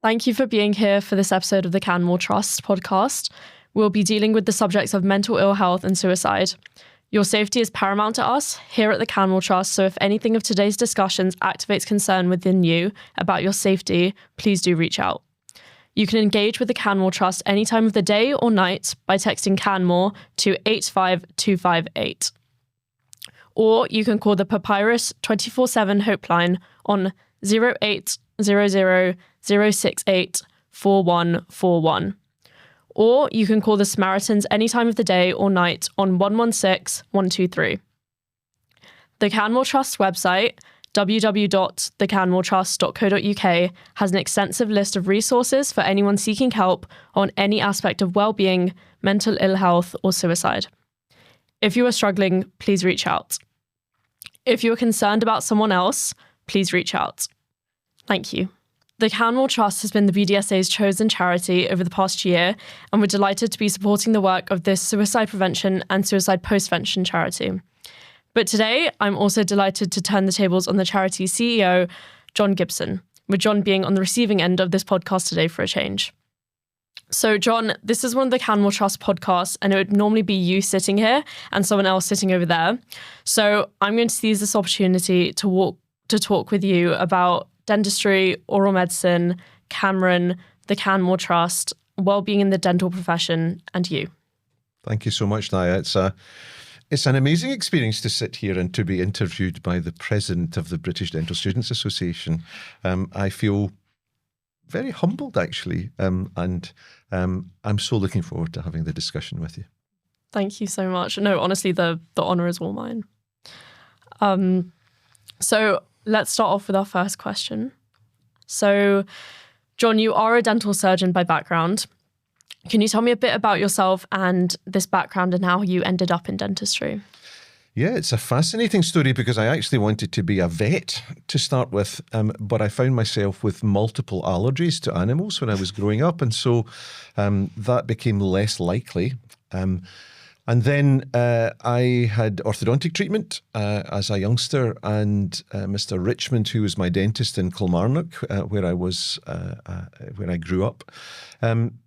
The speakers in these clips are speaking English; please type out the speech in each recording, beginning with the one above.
Thank you for being here for this episode of the Canmore Trust Podcast. We'll be dealing with the subjects of mental ill health and suicide. Your safety is paramount to us here at the Canmore Trust, so if anything of today's discussions activates concern within you about your safety, please do reach out. You can engage with the Canmore Trust any time of the day or night by texting Canmore to 85258. Or you can call the Papyrus 24/7 Hopeline on 0800 068 4141. Or you can call the Samaritans any time of the day or night on 116 123. The Canmore Trust website, www.thecanmoretrust.co.uk, has an extensive list of resources for anyone seeking help on any aspect of well-being, mental ill health, or suicide. If you are struggling, please reach out. If you are concerned about someone else, please reach out. Thank you. The Canmore Trust has been the BDSA's chosen charity over the past year, and we're delighted to be supporting the work of this suicide prevention and suicide postvention charity. But today, I'm also delighted to turn the tables on the charity's CEO, John Gibson, with John being on the receiving end of this podcast today for a change. So, John, this is one of the Canmore Trust podcasts, and it would normally be you sitting here and someone else sitting over there. So I'm going to seize this opportunity to talk with you about dentistry, oral medicine, Cameron, the Canmore Trust, well-being in the dental profession, and you. Thank you so much, Nyah. It's an amazing experience to sit here and to be interviewed by the president of the British Dental Students Association. I feel very humbled, actually, and I'm so looking forward to having the discussion with you. Thank you so much. No, honestly, the honour is all mine. So let's start off with our first question. So, John, you are a dental surgeon by background. Can you tell me a bit about yourself and this background and how you ended up in dentistry? Yeah, it's a fascinating story because I actually wanted to be a vet to start with, but I found myself with multiple allergies to animals when I was growing up, and so that became less likely. And then I had orthodontic treatment as a youngster, and Mr. Richmond, who was my dentist in Kilmarnock, where I grew up,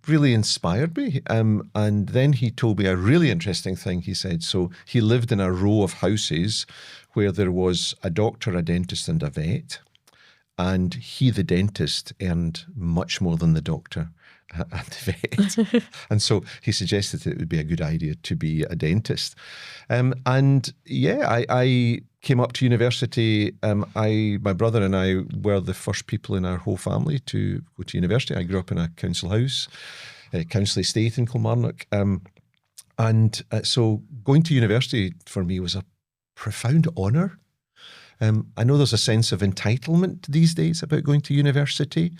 really inspired me. And then he told me a really interesting thing. He said, so he lived in a row of houses where there was a doctor, a dentist, and a vet. And he, the dentist, earned much more than the doctor and the vet. And so he suggested that it would be a good idea to be a dentist. And yeah, I came up to university. My brother and I were the first people in our whole family to go to university. I grew up in a council house, council estate in Kilmarnock. So going to university for me was a profound honour. I know there's a sense of entitlement these days about going to university,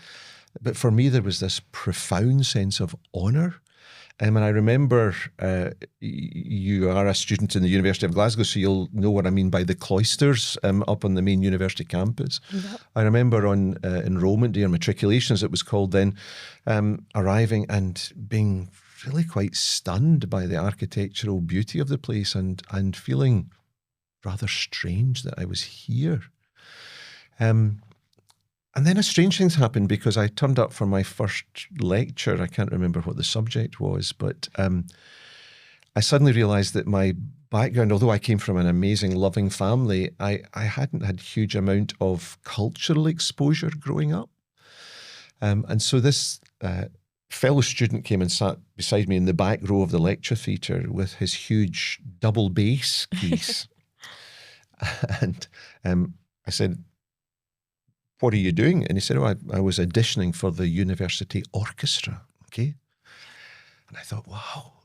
but for me there was this profound sense of honour. And I remember you are a student in the University of Glasgow, so you'll know what I mean by the cloisters up on the main university campus. Yep. I remember on enrolment day, or matriculation as it was called then, arriving and being really quite stunned by the architectural beauty of the place and feeling rather strange that I was here. And then a strange thing happened because I turned up for my first lecture. I can't remember what the subject was, but I suddenly realised that my background, although I came from an amazing, loving family, I hadn't had huge amount of cultural exposure growing up. And so this fellow student came and sat beside me in the back row of the lecture theatre with his huge double bass case. And I said, "What are you doing?" And he said, "Oh, I was auditioning for the university orchestra." Okay. And I thought, wow,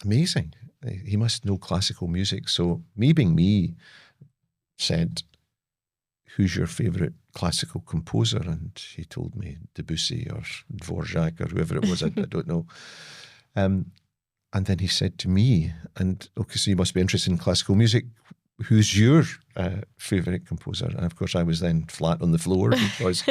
amazing. He must know classical music. So me being me, said, "Who's your favourite classical composer?" And he told me Debussy or Dvorak or whoever it was, I don't know. And then he said to me, okay, so you must be interested in classical music. Who's your favourite composer? And of course I was then flat on the floor because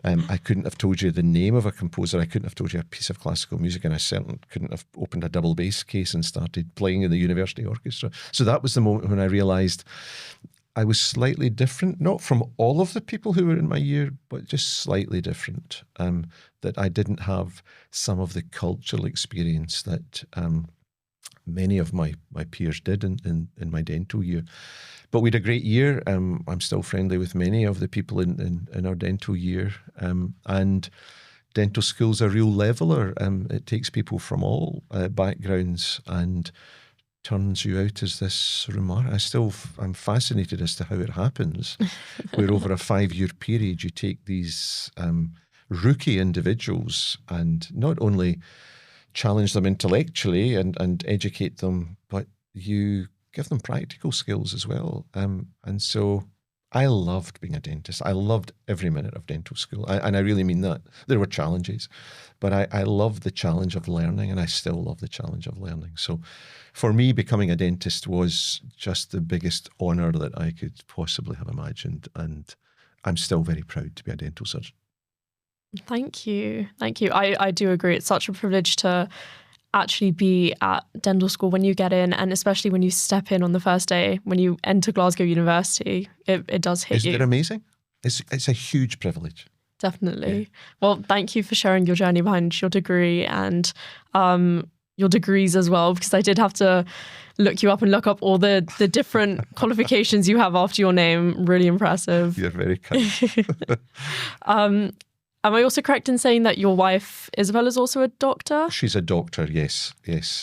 I couldn't have told you the name of a composer. I couldn't have told you a piece of classical music, and I certainly couldn't have opened a double bass case and started playing in the university orchestra. So that was the moment when I realised I was slightly different, not from all of the people who were in my year, but just slightly different, that I didn't have some of the cultural experience that many of my peers did in my dental year. But we had a great year. I'm still friendly with many of the people in our dental year. And dental school's a real leveller. It takes people from all backgrounds and turns you out as this I'm fascinated as to how it happens, where over a 5-year period you take these rookie individuals and not only challenge them intellectually and educate them, but you give them practical skills as well. And so I loved being a dentist. I loved every minute of dental school. And I really mean that. There were challenges, but I loved the challenge of learning, and I still love the challenge of learning. So for me, becoming a dentist was just the biggest honour that I could possibly have imagined. And I'm still very proud to be a dental surgeon. Thank you. Thank you. I do agree. It's such a privilege to actually be at dental school when you get in, and especially when you step in on the first day, when you enter Glasgow University, it does hit you. Isn't it amazing? It's a huge privilege. Definitely. Yeah. Well, thank you for sharing your journey behind your degree and your degrees as well, because I did have to look you up and look up all the different qualifications you have after your name. Really impressive. You're very kind. Am I also correct in saying that your wife, Isabel, is also a doctor? She's a doctor, yes.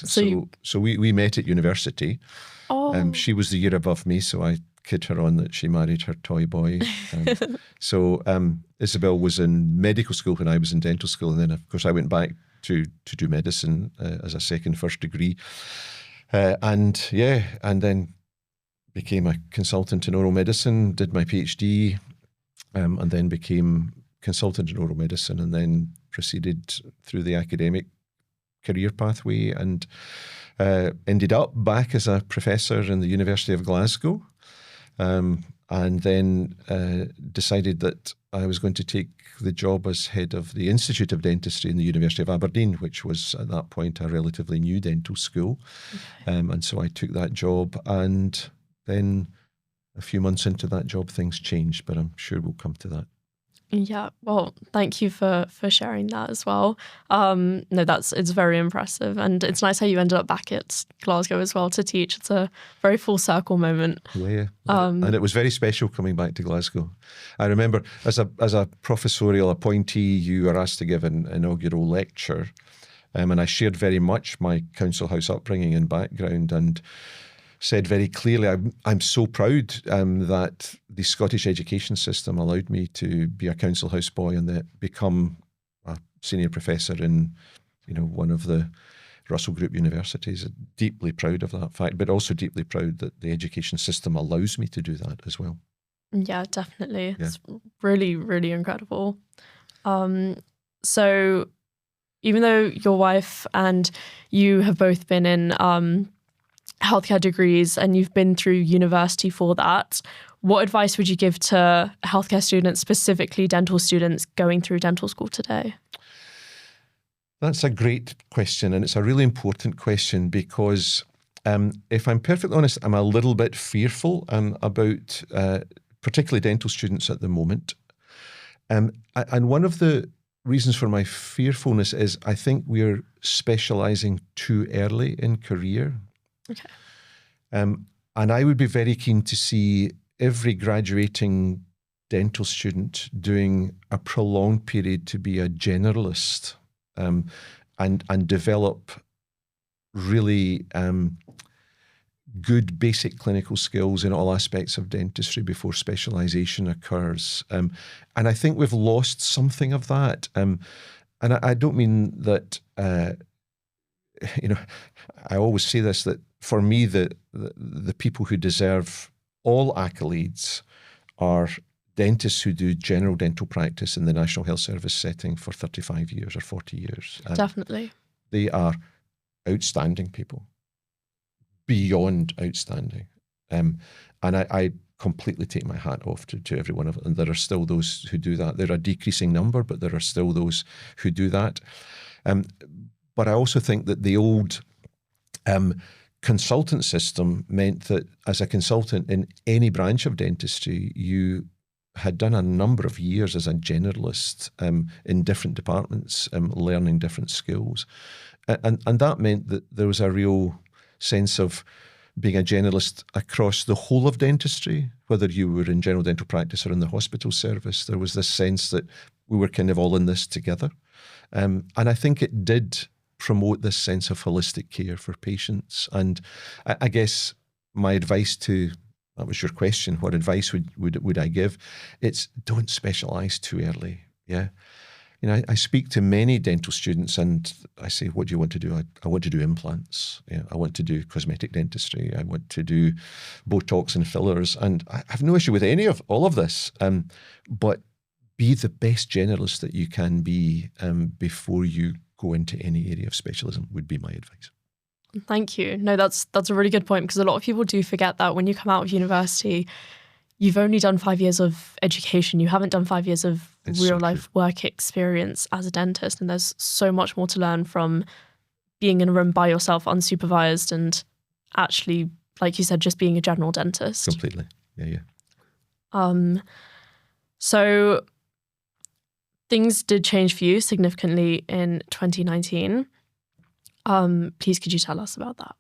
So we met at university. Oh. She was the year above me, so I kid her on that she married her toy boy. So Isabel was in medical school when I was in dental school, and then of course I went back to do medicine as a first degree. And then became a consultant in oral medicine, did my PhD, and then became consultant in oral medicine, and then proceeded through the academic career pathway and ended up back as a professor in the University of Glasgow, and then decided that I was going to take the job as head of the Institute of Dentistry in the University of Aberdeen, which was at that point a relatively new dental school. Okay. And so I took that job, and then a few months into that job things changed, but I'm sure we'll come to that. Yeah, well, thank you for sharing that as well. No, it's very impressive, and it's nice how you ended up back at Glasgow as well to teach. It's a very full circle moment. Yeah, and it was very special coming back to Glasgow. I remember as a professorial appointee, you were asked to give an inaugural lecture, and I shared very much my council house upbringing and background, and said very clearly, I'm so proud that the Scottish education system allowed me to be a council house boy and then become a senior professor in, one of the Russell Group universities. Deeply proud of that fact, but also deeply proud that the education system allows me to do that as well. Yeah, definitely. Yeah. It's really, really incredible. So even though your wife and you have both been in healthcare degrees and you've been through university for that, what advice would you give to healthcare students, specifically dental students going through dental school today? That's a great question, and it's a really important question because if I'm perfectly honest, I'm a little bit fearful about particularly dental students at the moment. And one of the reasons for my fearfulness is I think we're specialising too early in career. Okay. And I would be very keen to see every graduating dental student doing a prolonged period to be a generalist, and develop really good basic clinical skills in all aspects of dentistry before specialisation occurs. And I think we've lost something of that. And I don't mean that, I always say this, that for me, the people who deserve all accolades are dentists who do general dental practice in the National Health Service setting for 35 years or 40 years. Definitely. They are outstanding people, beyond outstanding. And I completely take my hat off to every one of them. And there are still those who do that. They're a decreasing number, but there are still those who do that. But I also think that the old consultant system meant that as a consultant in any branch of dentistry, you had done a number of years as a generalist in different departments, learning different skills. And that meant that there was a real sense of being a generalist across the whole of dentistry, whether you were in general dental practice or in the hospital service. There was this sense that we were kind of all in this together. And I think it did promote this sense of holistic care for patients. And I guess my advice that was your question, what advice would I give? It's don't specialise too early. Yeah. I speak to many dental students and I say, what do you want to do? I want to do implants. Yeah, I want to do cosmetic dentistry. I want to do Botox and fillers. And I have no issue with all of this. But be the best generalist that you can be before you go into any area of specialism would be my advice. Thank you. No, that's a really good point, because a lot of people do forget that when you come out of university, you've only done 5 years of education. You haven't done 5 years of real life work experience as a dentist. And there's so much more to learn from being in a room by yourself, unsupervised, and actually, like you said, just being a general dentist. Completely. Yeah. So things did change for you significantly in 2019. Please, could you tell us about that?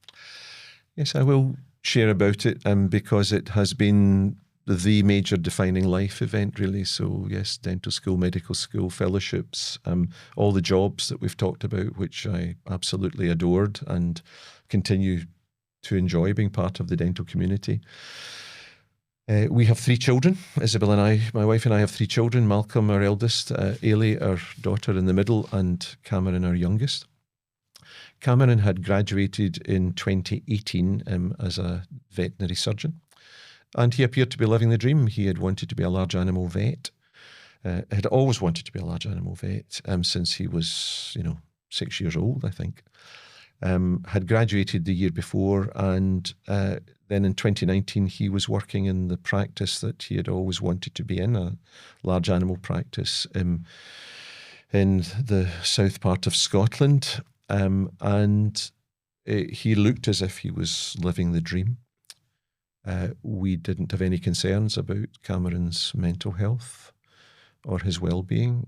Yes, I will share about it because it has been the major defining life event, really. So yes, dental school, medical school, fellowships, all the jobs that we've talked about, which I absolutely adored and continue to enjoy being part of the dental community. We have 3 children. Isabel and I, my wife and I have 3 children. Malcolm, our eldest, Ailey, our daughter in the middle, and Cameron, our youngest. Cameron had graduated in 2018 as a veterinary surgeon, and he appeared to be living the dream. He had wanted to be a large animal vet, had always wanted to be a large animal vet since he was, 6 years old, I think. Had graduated the year before, and then in 2019 he was working in the practice that he had always wanted to be in, a large animal practice in the south part of Scotland. And he looked as if he was living the dream. We didn't have any concerns about Cameron's mental health or his well-being.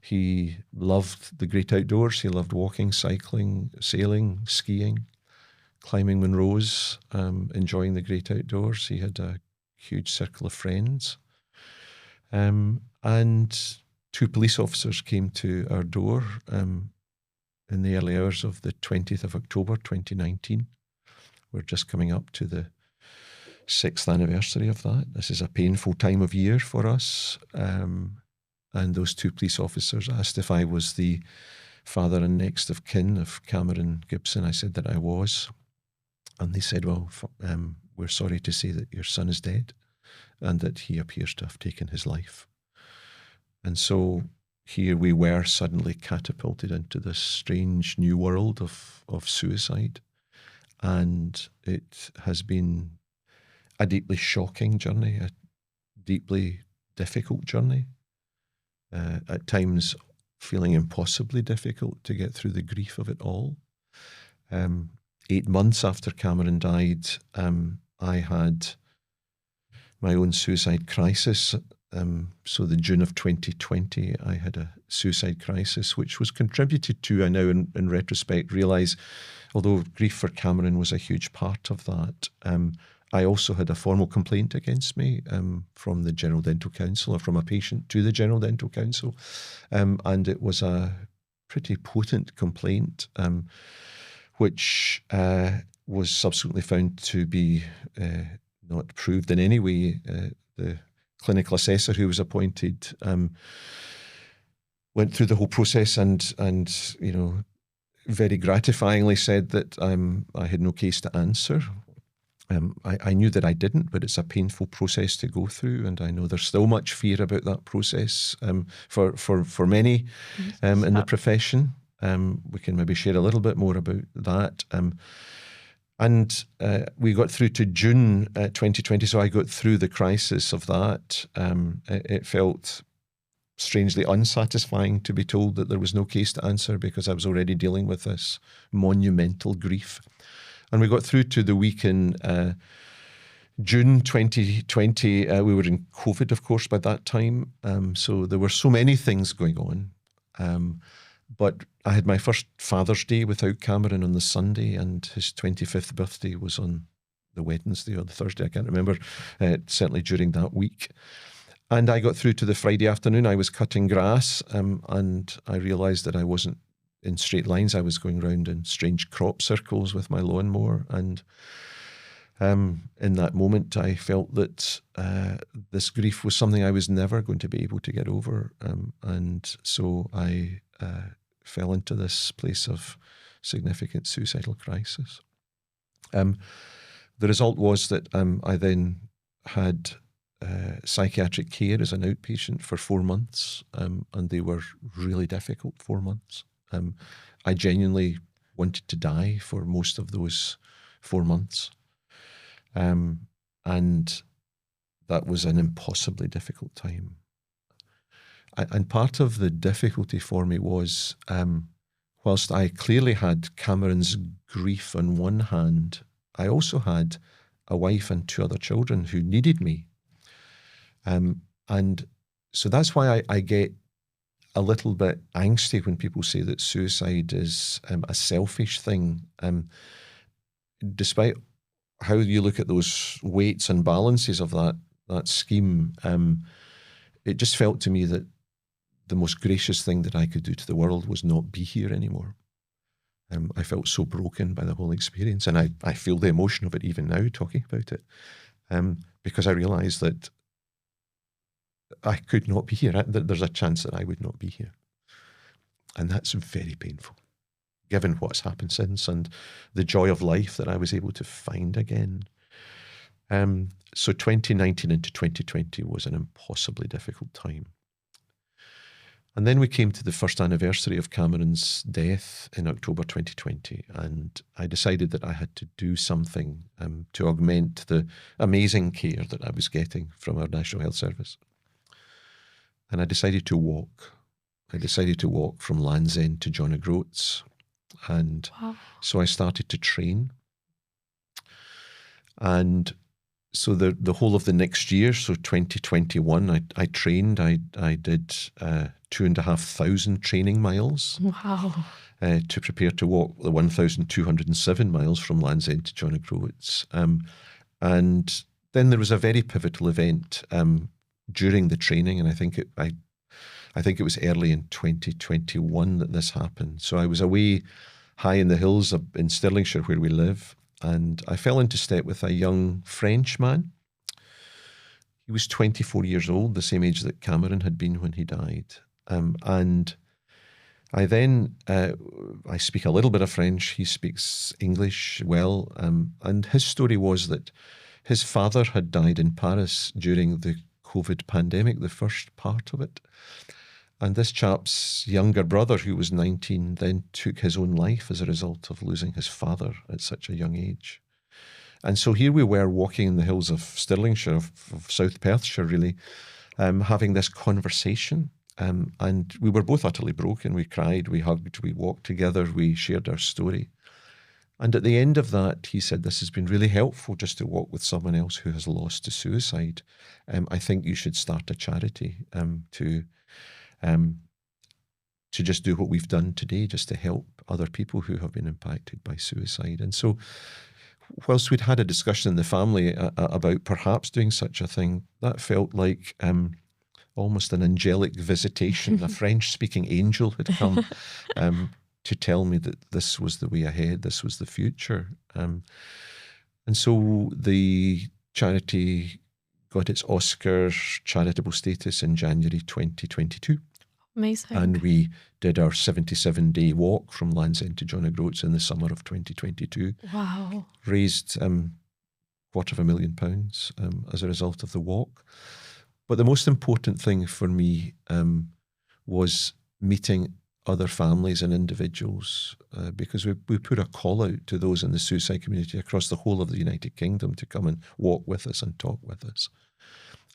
He loved the great outdoors. He loved walking, cycling, sailing, skiing, climbing Munros, enjoying the great outdoors. He had a huge circle of friends. And 2 police officers came to our door in the early hours of the 20th of October 2019. We're just coming up to the 6th anniversary of that. This is a painful time of year for us. And those 2 police officers asked if I was the father and next of kin of Cameron Gibson. I said that I was. And they said, well, we're sorry to say that your son is dead and that he appears to have taken his life. And so here we were suddenly catapulted into this strange new world of suicide. And it has been a deeply shocking journey, a deeply difficult journey, at times feeling impossibly difficult to get through the grief of it all. 8 months after Cameron died, I had my own suicide crisis. So the June of 2020, I had a suicide crisis, which was contributed to, I now in retrospect realise, although grief for Cameron was a huge part of that, I also had a formal complaint against me from the General Dental Council, or from a patient to the General Dental Council. And it was a pretty potent complaint, which was subsequently found to be not proved in any way. The clinical assessor who was appointed went through the whole process and very gratifyingly said that I had no case to answer. I knew that I didn't, but it's a painful process to go through, and I know there's still much fear about that process for many in the profession. We can maybe share a little bit more about that. And we got through to June 2020, so I got through the crisis of that. It felt strangely unsatisfying to be told that there was no case to answer, because I was already dealing with this monumental grief. And we got through to the week in June 2020. We were in COVID, of course, by that time. So there were so many things going on. But I had my first Father's Day without Cameron on the Sunday, and his 25th birthday was on the Wednesday or the Thursday. I can't remember, certainly during that week. And I got through to the Friday afternoon. I was cutting grass, and I realised that I wasn't in straight lines. I was going around in strange crop circles with my lawnmower. And in that moment, I felt that this grief was something I was never going to be able to get over. And so I fell into this place of significant suicidal crisis. The result was that I then had psychiatric care as an outpatient for 4 months, and they were really difficult 4 months. I genuinely wanted to die for most of those 4 months. And that was an impossibly difficult time. And part of the difficulty for me was, whilst I clearly had Cameron's grief on one hand, I also had a wife and 2 other children who needed me. And so that's why I get a little bit angsty when people say that suicide is a selfish thing. Despite how you look at those weights and balances of that scheme, it just felt to me that the most gracious thing that I could do to the world was not be here anymore. I felt so broken by the whole experience, and I feel the emotion of it even now talking about it, because I realised that I could not be here. There's a chance that I would not be here. And that's very painful, given what's happened since and the joy of life that I was able to find again. So 2019 into 2020 was an impossibly difficult time. And then we came to the first anniversary of Cameron's death in October 2020, and I decided that I had to do something to augment the amazing care that I was getting from our National Health Service. And I decided to walk. I decided to walk from Land's End to John O'Groats. And so I started to train. And so the whole of the next year, so 2021, I trained. I did 2,500 training miles. Wow. To prepare to walk the 1,207 miles from Land's End to John O'Groats. And then there was a very pivotal event during the training, and I think it was early in 2021 that this happened. So I was away high in the hills in Stirlingshire where we live, and I fell into step with a young French man. He was 24 years old, the same age that Cameron had been when he died. And I then, I speak a little bit of French, he speaks English well, and his story was that his father had died in Paris during the COVID pandemic, the first part of it. And this chap's younger brother, who was 19, then took his own life as a result of losing his father at such a young age. And so here we were walking in the hills of Stirlingshire, of South Perthshire really, having this conversation. And we were both utterly broken. We cried, we hugged, we walked together, we shared our story. And at the end of that, he said, this has been really helpful just to walk with someone else who has lost to suicide. I think you should start a charity to just do what we've done today, just to help other people who have been impacted by suicide. And so whilst we'd had a discussion in the family about perhaps doing such a thing, that felt like almost an angelic visitation. A French-speaking angel had come to tell me that this was the way ahead, this was the future. And so the charity got its Oscar charitable status in January 2022. Amazing. And we did our 77-day walk from Land's End to John O'Groats in the summer of 2022. Wow. Raised £250,000 as a result of the walk. But the most important thing for me was meeting other families and individuals, because we put a call out to those in the suicide community across the whole of the United Kingdom to come and walk with us and talk with us.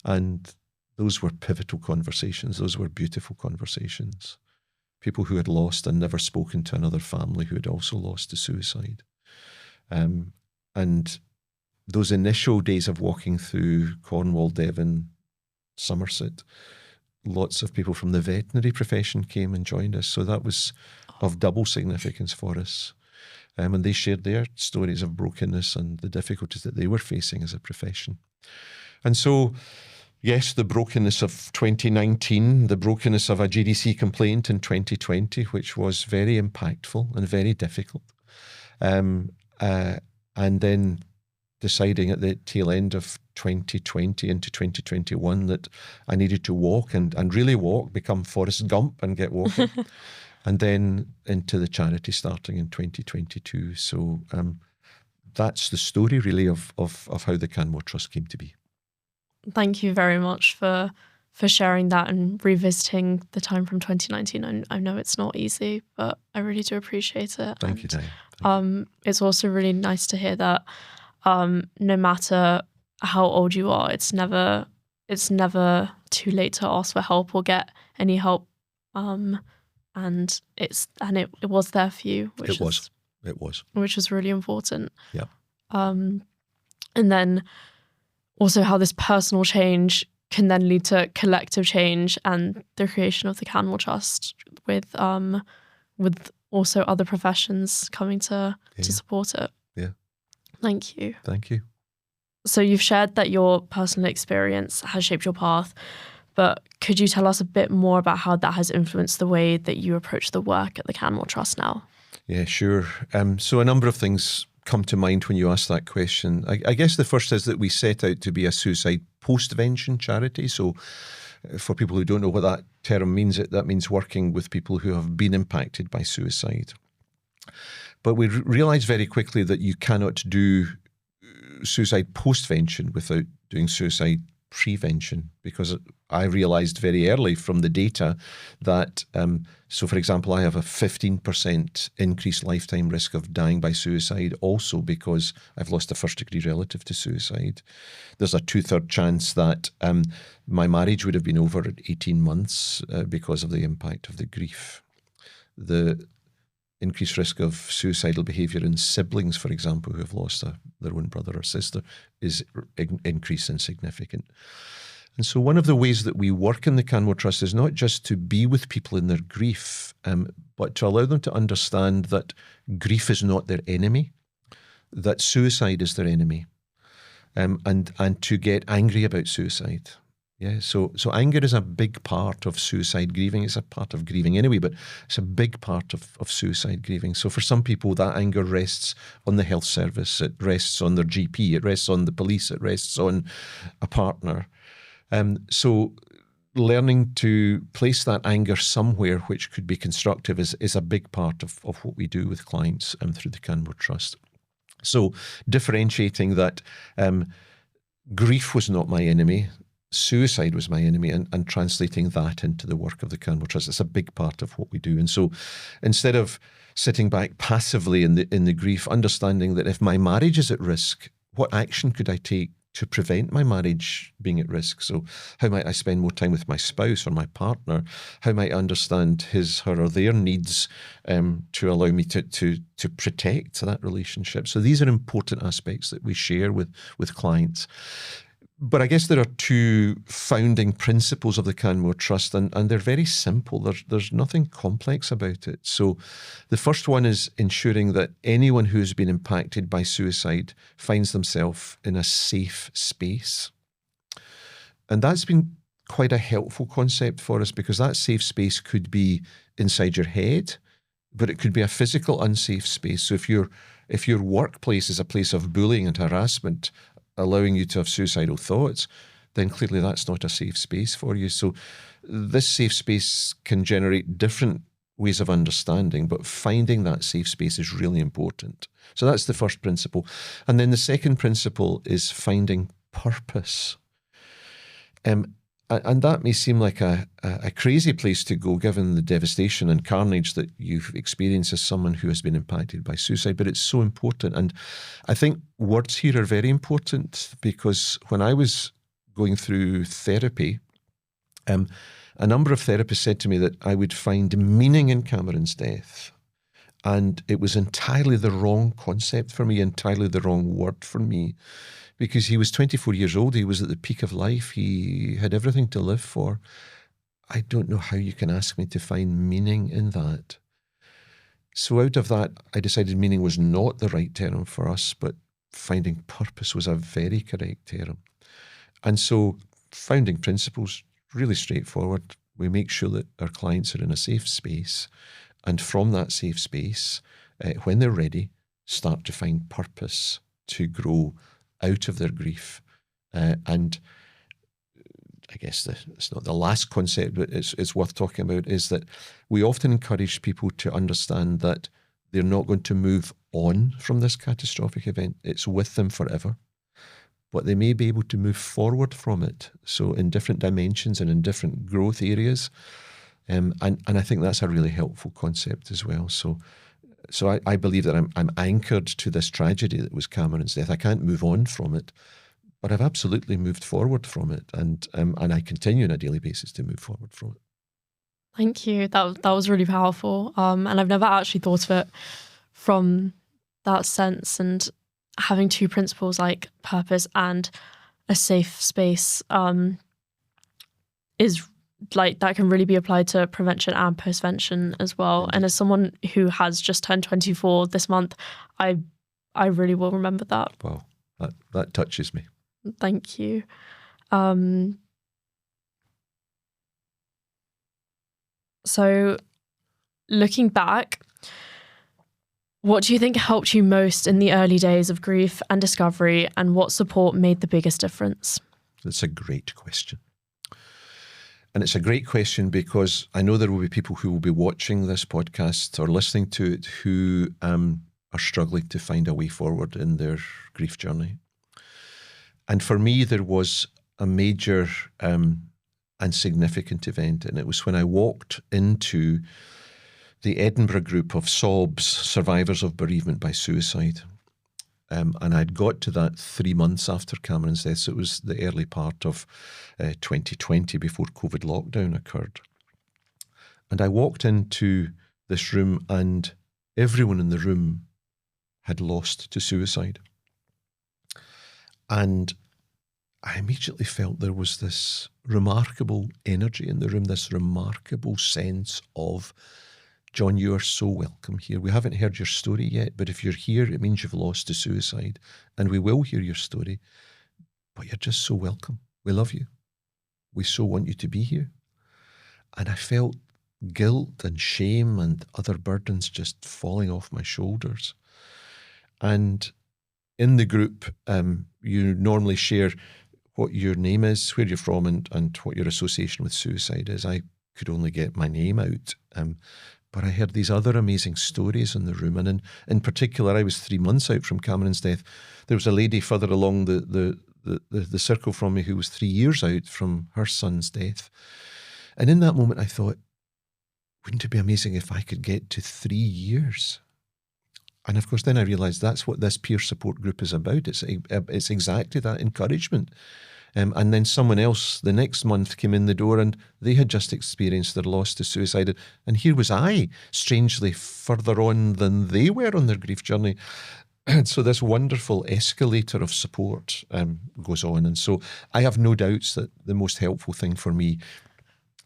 And those were pivotal conversations. Those were beautiful conversations. People who had lost and never spoken to another family who had also lost to suicide. And those initial days of walking through Cornwall, Devon, Somerset, lots of people from the veterinary profession came and joined us. So that was of double significance for us. And they shared their stories of brokenness and the difficulties that they were facing as a profession. And so, yes, the brokenness of 2019, the brokenness of a GDC complaint in 2020, which was very impactful and very difficult. And then deciding at the tail end of 2020 into 2021 that I needed to walk and really walk, become Forrest Gump and get walking. And then into the charity starting in 2022. So that's the story really of how the Canmore Trust came to be. Thank you very much for sharing that and revisiting the time from 2019. I know it's not easy, but I really do appreciate it. Thank you, Nyah. It's also really nice to hear that no matter how old you are, it's never too late to ask for help or get any help. And it was there for you. It was. Which was really important. Yeah. And then also how this personal change can then lead to collective change and the creation of the Canmore Trust with also other professions coming to support it. Yeah. Thank you. Thank you. So you've shared that your personal experience has shaped your path, but could you tell us a bit more about how that has influenced the way that you approach the work at the Canmore Trust now? Yeah, sure. So a number of things come to mind when you ask that question. I guess the first is that we set out to be a suicide postvention charity. So for people who don't know what that term means, that means working with people who have been impacted by suicide. But we realised very quickly that you cannot do suicide postvention without doing suicide prevention, because I realised very early from the data that, so for example, I have a 15% increased lifetime risk of dying by suicide also because I've lost a first degree relative to suicide. There's a 2/3 chance that my marriage would have been over at 18 months because of the impact of the grief. The increased risk of suicidal behaviour in siblings, for example, who have lost their own brother or sister, is increased and significant. And so one of the ways that we work in the Canmore Trust is not just to be with people in their grief, but to allow them to understand that grief is not their enemy, that suicide is their enemy, and to get angry about suicide. Yeah, so anger is a big part of suicide grieving. It's a part of grieving anyway, but it's a big part of suicide grieving. So for some people, that anger rests on the health service, it rests on their GP, it rests on the police, it rests on a partner. So learning to place that anger somewhere which could be constructive is a big part of what we do with clients through the Canmore Trust. So differentiating that grief was not my enemy, suicide was my enemy, and translating that into the work of the Canmore Trust. It's a big part of what we do. And so instead of sitting back passively in the grief, understanding that if my marriage is at risk, what action could I take to prevent my marriage being at risk? So how might I spend more time with my spouse or my partner? How might I understand his, her, or their needs to allow me to protect that relationship? So these are important aspects that we share with clients. But I guess there are two founding principles of the Canmore Trust, and they're very simple. There's nothing complex about it. So the first one is ensuring that anyone who's been impacted by suicide finds themselves in a safe space. And that's been quite a helpful concept for us, because that safe space could be inside your head, but it could be a physical unsafe space. So if your workplace is a place of bullying and harassment, allowing you to have suicidal thoughts, then clearly that's not a safe space for you. So this safe space can generate different ways of understanding, but finding that safe space is really important. So that's the first principle. And then the second principle is finding purpose. And that may seem like a crazy place to go, given the devastation and carnage that you've experienced as someone who has been impacted by suicide, but it's so important. And I think words here are very important, because when I was going through therapy, a number of therapists said to me that I would find meaning in Cameron's death. And it was entirely the wrong concept for me, entirely the wrong word for me, because he was 24 years old. He was at the peak of life. He had everything to live for. I don't know how you can ask me to find meaning in that. So out of that, I decided meaning was not the right term for us, but finding purpose was a very correct term. And so founding principles, really straightforward. We make sure that our clients are in a safe space. And from that safe space, when they're ready, start to find purpose to grow out of their grief. And I guess it's not the last concept, but it's worth talking about, is that we often encourage people to understand that they're not going to move on from this catastrophic event. It's with them forever. But they may be able to move forward from it. So in different dimensions and in different growth areas. And I think that's a really helpful concept as well. So I believe that I'm anchored to this tragedy that was Cameron's death. I can't move on from it, but I've absolutely moved forward from it, and I continue on a daily basis to move forward from it. Thank you. That was really powerful. And I've never actually thought of it from that sense. And having two principles like purpose and a safe space is like that can really be applied to prevention and postvention as well. Indeed. And as someone who has just turned 24 this month, I really will remember that. Wow, that touches me. Thank you. So looking back, what do you think helped you most in the early days of grief and discovery, and what support made the biggest difference? That's a great question. And it's a great question because I know there will be people who will be watching this podcast or listening to it who are struggling to find a way forward in their grief journey. And for me, there was a major and significant event, and it was when I walked into the Edinburgh group of SOBs, Survivors of Bereavement by Suicide. And I'd got to that 3 months after Cameron's death, so it was the early part of 2020 before COVID lockdown occurred. And I walked into this room and everyone in the room had lost to suicide. And I immediately felt there was this remarkable energy in the room, this remarkable sense of, John, you are so welcome here. We haven't heard your story yet, but if you're here, it means you've lost to suicide. And we will hear your story, but you're just so welcome. We love you. We so want you to be here. And I felt guilt and shame and other burdens just falling off my shoulders. And in the group, you normally share what your name is, where you're from, and what your association with suicide is. I could only get my name out. But I heard these other amazing stories in the room. And in particular, I was 3 months out from Cameron's death. There was a lady further along the circle from me who was 3 years out from her son's death. And in that moment, I thought, wouldn't it be amazing if I could get to 3 years? And of course, then I realised that's what this peer support group is about. It's exactly that encouragement. And then someone else the next month came in the door and they had just experienced their loss to suicide. And here was I, strangely further on than they were on their grief journey. And so this wonderful escalator of support goes on. And so I have no doubts that the most helpful thing for me,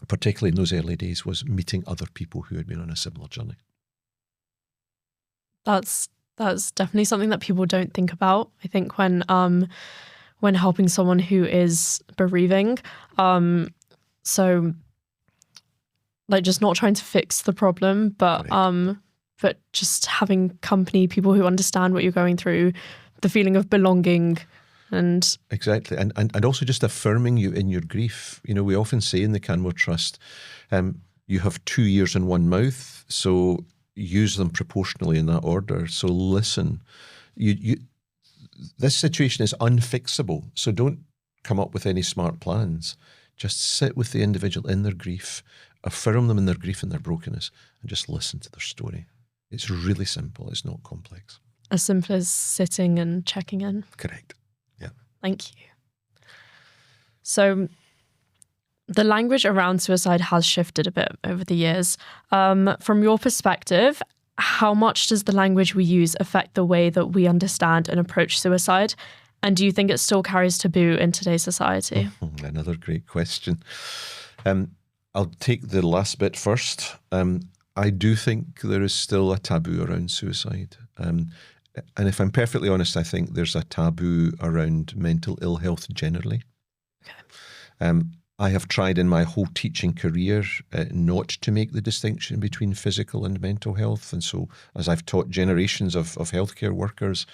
particularly in those early days, was meeting other people who had been on a similar journey. That's definitely something that people don't think about. I think when helping someone who is bereaving, so like just not trying to fix the problem, but just having company, people who understand what you're going through, the feeling of belonging. And exactly, and also just affirming you in your grief. You know, we often say in the Canmore Trust, you have 2 ears and one mouth, so use them proportionally in that order. So listen, this situation is unfixable, so don't come up with any smart plans. Just sit with the individual in their grief, affirm them in their grief and their brokenness, and just listen to their story. It's really simple. It's not complex. As simple as sitting and checking in. Correct. Yeah. Thank you. So the language around suicide has shifted a bit over the years. From your perspective, how much does the language we use affect the way that we understand and approach suicide? And do you think it still carries taboo in today's society? Another great question. I'll take the last bit first. I do think there is still a taboo around suicide. And if I'm perfectly honest, I think there's a taboo around mental ill health generally. Okay. I have tried in my whole teaching career not to make the distinction between physical and mental health. And so as I've taught generations of healthcare workers,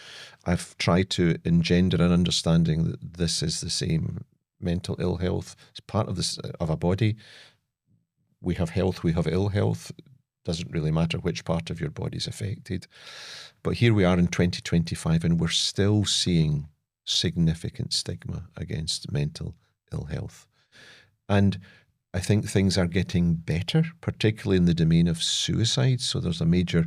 I've tried to engender an understanding that this is the same. Mental ill health is part of this of a body. We have health, we have ill health. Doesn't really matter which part of your body is affected. But here we are in 2025 and we're still seeing significant stigma against mental ill health. And I think things are getting better, particularly in the domain of suicide. So there's a major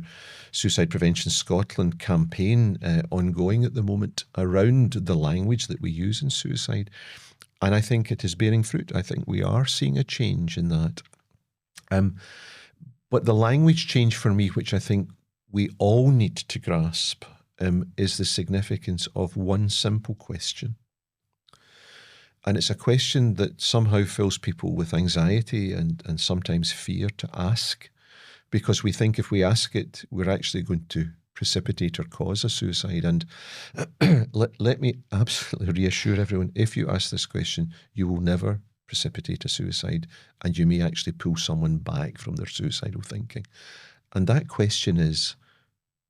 Suicide Prevention Scotland campaign ongoing at the moment around the language that we use in suicide. And I think it is bearing fruit. I think we are seeing a change in that. But the language change for me, which I think we all need to grasp, is the significance of one simple question. And it's a question that somehow fills people with anxiety and sometimes fear to ask, because we think if we ask it, we're actually going to precipitate or cause a suicide. And let me absolutely reassure everyone, if you ask this question, you will never precipitate a suicide, and you may actually pull someone back from their suicidal thinking. And that question is,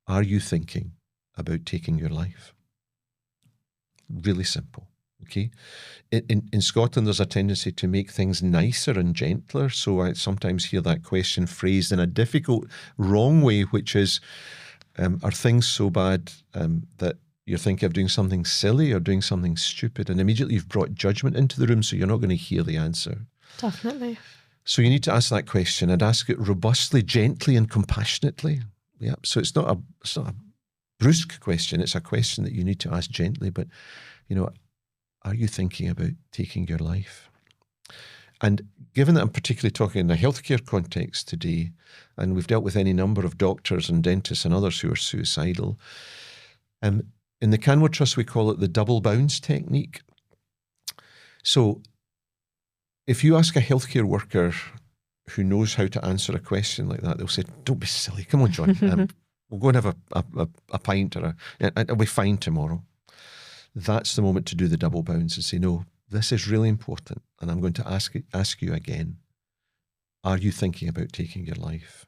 are you thinking about taking your life? Really simple. Okay. In Scotland, there's a tendency to make things nicer and gentler. So I sometimes hear that question phrased in a difficult, wrong way, which is, are things so bad that you're thinking of doing something silly or doing something stupid? And immediately you've brought judgment into the room, so you're not going to hear the answer. Definitely. So you need to ask that question and ask it robustly, gently and compassionately. Yeah. So it's not a brusque question. It's a question that you need to ask gently, but, are you thinking about taking your life? And given that I'm particularly talking in a healthcare context today, and we've dealt with any number of doctors and dentists and others who are suicidal, in the Canmore Trust, we call it the double bounce technique. So if you ask a healthcare worker who knows how to answer a question like that, they'll say, don't be silly. Come on, John. We'll go and have a pint it'll be fine tomorrow. That's the moment to do the double bounce and say, no, this is really important. And I'm going to ask you again, are you thinking about taking your life?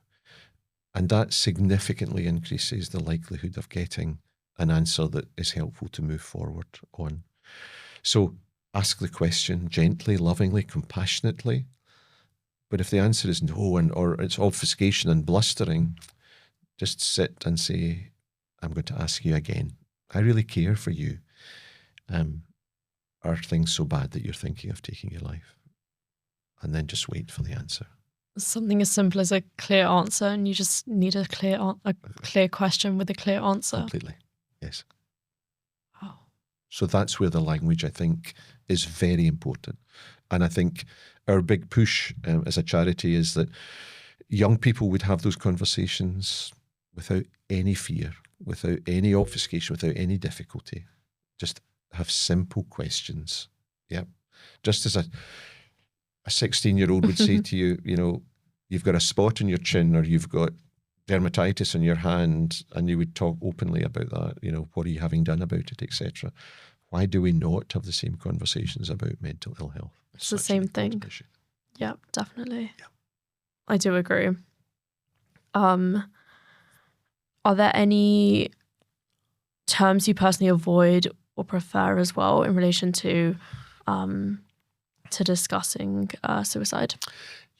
And that significantly increases the likelihood of getting an answer that is helpful to move forward on. So ask the question gently, lovingly, compassionately. But if the answer is no, or it's obfuscation and blustering, just sit and say, I'm going to ask you again. I really care for you. Are things so bad that you're thinking of taking your life? And then just wait for the answer. Something as simple as a clear answer, and you just need a clear question with a clear answer. Completely, yes. Oh. So that's where the language, I think, is very important. And I think our big push as a charity is that young people would have those conversations without any fear, without any obfuscation, without any difficulty. Just have simple questions. Yeah. Just as a 16-year-old would say to you, you've got a spot on your chin or you've got dermatitis on your hand, and you would talk openly about that, what are you having done about it, etc. Why do we not have the same conversations about mental ill health? It's the same thing. Issue. Yeah, definitely. Yeah. I do agree. Are there any terms you personally avoid or prefer as well in relation to discussing suicide?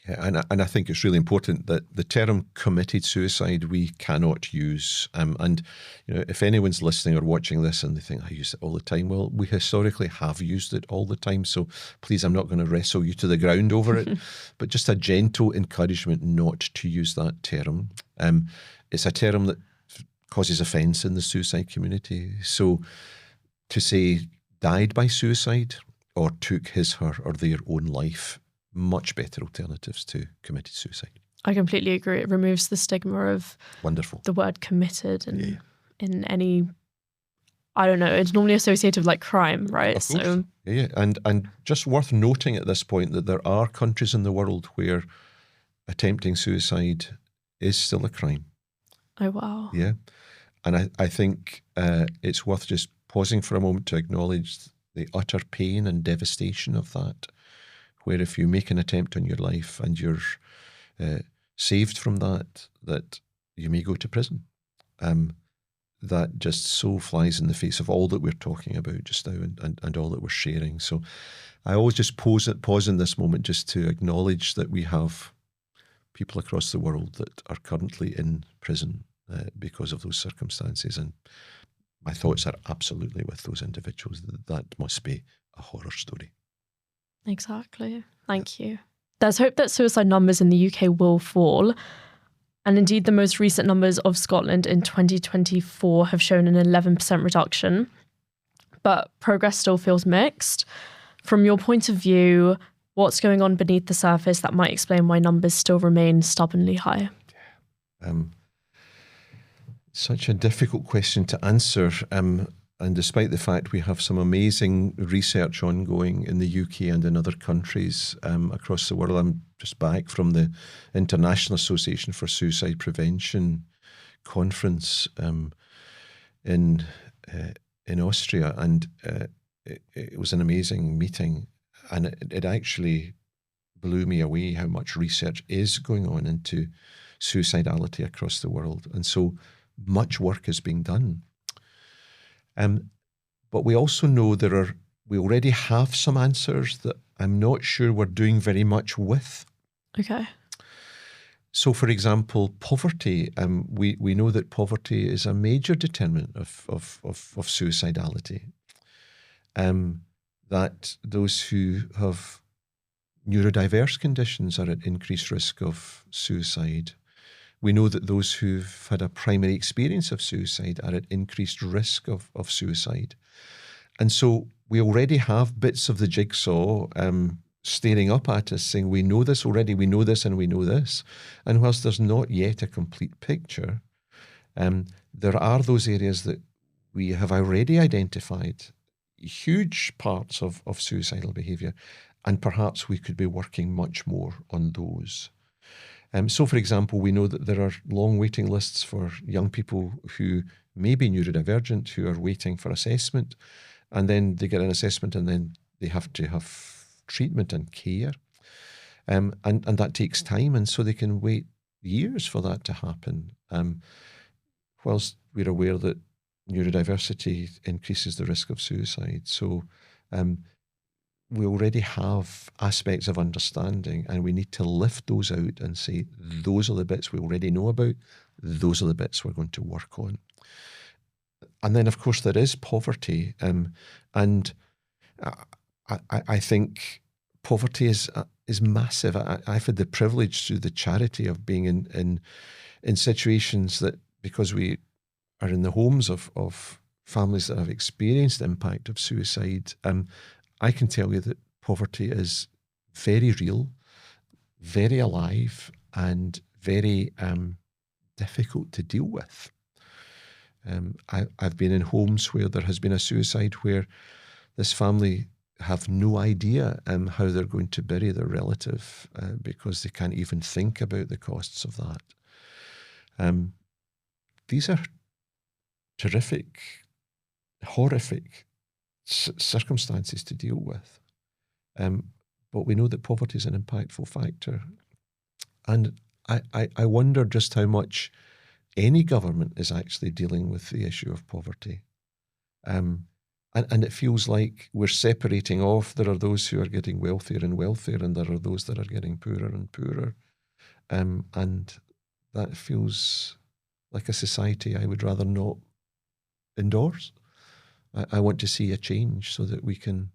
Yeah, and I think it's really important that the term committed suicide we cannot use. And if anyone's listening or watching this and they think I use it all the time, well, we historically have used it all the time. So please, I'm not going to wrestle you to the ground over it, but just a gentle encouragement not to use that term. It's a term that causes offence in the suicide community. So to say died by suicide or took his, her, or their own life, much better alternatives to committed suicide. I completely agree. It removes the stigma of Wonderful. the word committed and in any, I don't know, it's normally associated with like crime, right? Of course. Yeah. And just worth noting at this point that there are countries in the world where attempting suicide is still a crime. Oh, wow. Yeah. And I think it's worth just pausing for a moment to acknowledge the utter pain and devastation of that, where if you make an attempt on your life and you're saved from that you may go to prison. That just so flies in the face of all that we're talking about just now and all that we're sharing. So I always just pause in this moment just to acknowledge that we have people across the world that are currently in prison because of those circumstances. And my thoughts are absolutely with those individuals. That must be a horror story. Exactly. Thank you. There's hope that suicide numbers in the UK will fall. And indeed, the most recent numbers of Scotland in 2024 have shown an 11% reduction. But progress still feels mixed. From your point of view, what's going on beneath the surface that might explain why numbers still remain stubbornly high? Such a difficult question to answer. And despite the fact we have some amazing research ongoing in the UK and in other countries across the world, I'm just back from the International Association for Suicide Prevention conference in Austria, and it was an amazing meeting, and it actually blew me away how much research is going on into suicidality across the world, and so much work is being done. But we also know we already have some answers that I'm not sure we're doing very much with. Okay. So, for example, poverty. We know that poverty is a major determinant of suicidality. That those who have neurodiverse conditions are at increased risk of suicide. We know that those who've had a primary experience of suicide are at increased risk of suicide. And so we already have bits of the jigsaw staring up at us saying, we know this already, we know this and we know this. And whilst there's not yet a complete picture, there are those areas that we have already identified, huge parts of suicidal behaviour, and perhaps we could be working much more on those. So, for example, we know that there are long waiting lists for young people who may be neurodivergent, who are waiting for assessment, and then they get an assessment and then they have to have treatment and care. And that takes time, and so they can wait years for that to happen. Whilst we're aware that neurodiversity increases the risk of suicide. So we already have aspects of understanding, and we need to lift those out and say, those are the bits we already know about, those are the bits we're going to work on. And then, of course, there is poverty. And I think poverty is massive. I've had the privilege through the charity of being in situations that, because we are in the homes of families that have experienced the impact of suicide, I can tell you that poverty is very real, very alive, and very difficult to deal with. I've been in homes where there has been a suicide where this family have no idea how they're going to bury their relative because they can't even think about the costs of that. These are terrific, horrific circumstances to deal with. But we know that poverty is an impactful factor. And I wonder just how much any government is actually dealing with the issue of poverty. And it feels like we're separating off. There are those who are getting wealthier and wealthier, and there are those that are getting poorer and poorer. And that feels like a society I would rather not endorse. I want to see a change so that we can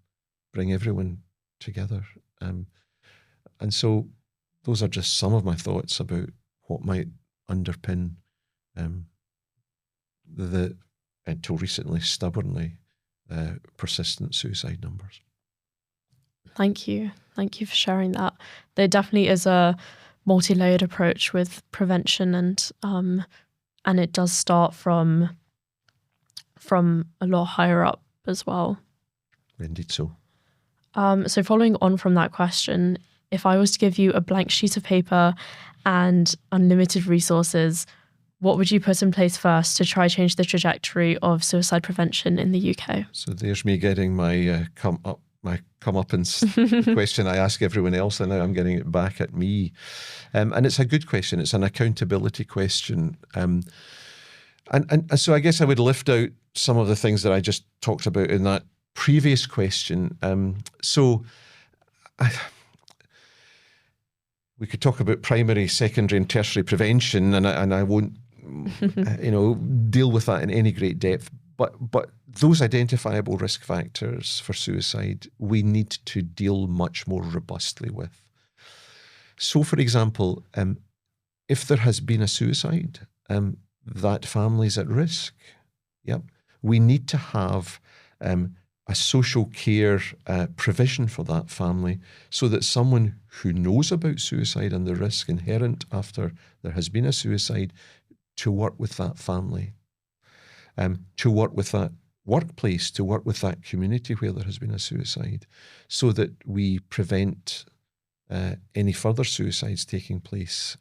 bring everyone together. And so those are just some of my thoughts about what might underpin the until recently stubbornly persistent suicide numbers. Thank you. Thank you for sharing that. There definitely is a multi-layered approach with prevention, and it does start from a lot higher up as well. Indeed so. So following on from that question, if I was to give you a blank sheet of paper and unlimited resources, what would you put in place first to try change the trajectory of suicide prevention in the UK? So there's me getting my comeuppance question I ask everyone else, and now I'm getting it back at me. And it's a good question. It's an accountability question. And so I guess I would lift out some of the things that I just talked about in that previous question. We could talk about primary, secondary, and tertiary prevention, and I won't, deal with that in any great depth. But those identifiable risk factors for suicide, we need to deal much more robustly with. So, for example, if there has been a suicide, that family is at risk. Yep, we need to have a social care provision for that family, so that someone who knows about suicide and the risk inherent after there has been a suicide, to work with that family, to work with that workplace, to work with that community where there has been a suicide, so that we prevent any further suicides taking place